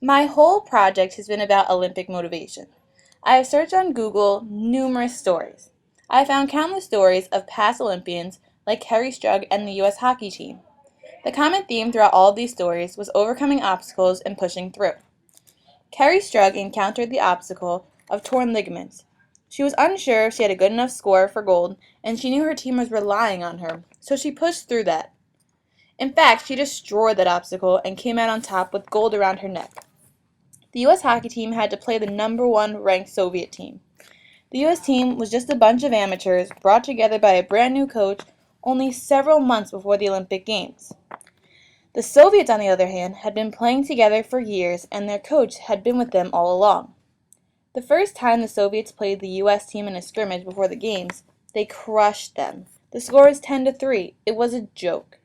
My whole project has been about Olympic motivation. I have searched on Google numerous stories. I found countless stories of past Olympians like Kerri Strug and the U.S. hockey team. The common theme throughout all of these stories was overcoming obstacles and pushing through. Kerri Strug encountered the obstacle of torn ligaments. She was unsure if she had a good enough score for gold, and she knew her team was relying on her, so she pushed through that. In fact, she destroyed that obstacle and came out on top with gold around her neck. The U.S. hockey team had to play the number one ranked Soviet team. The U.S. team was just a bunch of amateurs brought together by a brand new coach only several months before the Olympic Games. The Soviets, on the other hand, had been playing together for years and their coach had been with them all along. The first time the Soviets played the U.S. team in a scrimmage before the Games, they crushed them. The score was 10-3. It was a joke.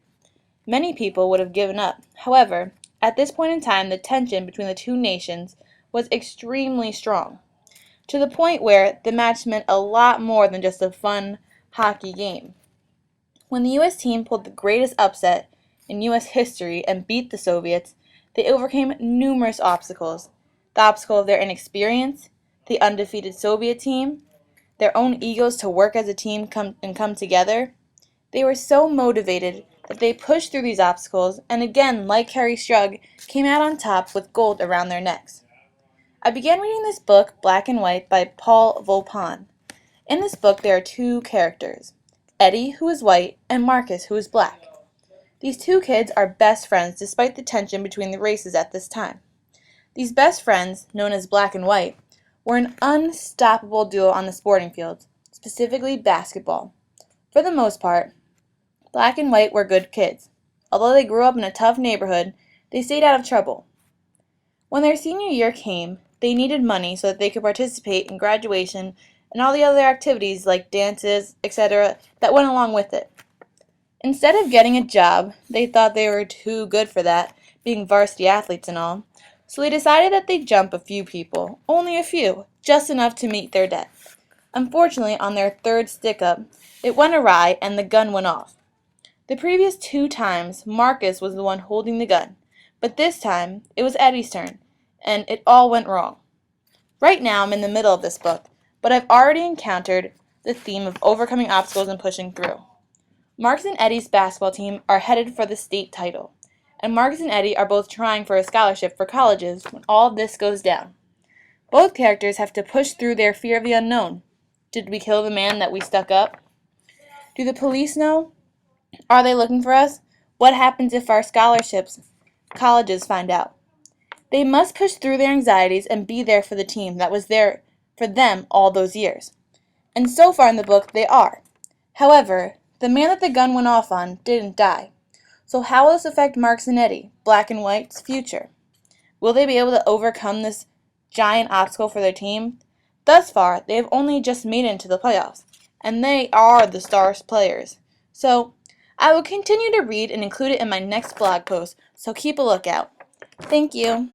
Many people would have given up. However, at this point in time, the tension between the two nations was extremely strong, to the point where the match meant a lot more than just a fun hockey game. When the U.S. team pulled the greatest upset in U.S. history and beat the Soviets, they overcame numerous obstacles. The obstacle of their inexperience, the undefeated Soviet team, their own egos to work as a team come together. They were so motivated that they pushed through these obstacles and again, like Kerri Strug, came out on top with gold around their necks. I began reading this book, Black and White, by Paul Volpone. In this book there are two characters, Eddie, who is white, and Marcus, who is black. These two kids are best friends despite the tension between the races at this time. These best friends, known as Black and White, were an unstoppable duo on the sporting field, specifically basketball. For the most part, Black and White were good kids. Although they grew up in a tough neighborhood, they stayed out of trouble. When their senior year came, they needed money so that they could participate in graduation and all the other activities like dances, etc., that went along with it. Instead of getting a job, they thought they were too good for that, being varsity athletes and all, so they decided that they'd jump a few people, only a few, just enough to meet their debt. Unfortunately, on their third stick-up, it went awry and the gun went off. The previous two times, Marcus was the one holding the gun, but this time, it was Eddie's turn, and it all went wrong. Right now, I'm in the middle of this book, but I've already encountered the theme of overcoming obstacles and pushing through. Marcus and Eddie's basketball team are headed for the state title, and Marcus and Eddie are both trying for a scholarship for colleges when all of this goes down. Both characters have to push through their fear of the unknown. Did we kill the man that we stuck up? Do the police know? Are they looking for us? What happens if our colleges find out? They must push through their anxieties and be there for the team that was there for them all those years. And so far in the book, they are. However, the man that the gun went off on didn't die. So how will this affect Marcus and Eddie, Black and White's future? Will they be able to overcome this giant obstacle for their team? Thus far, they have only just made it into the playoffs, and they are the star players. So, I will continue to read and include it in my next blog post, so keep a lookout. Thank you.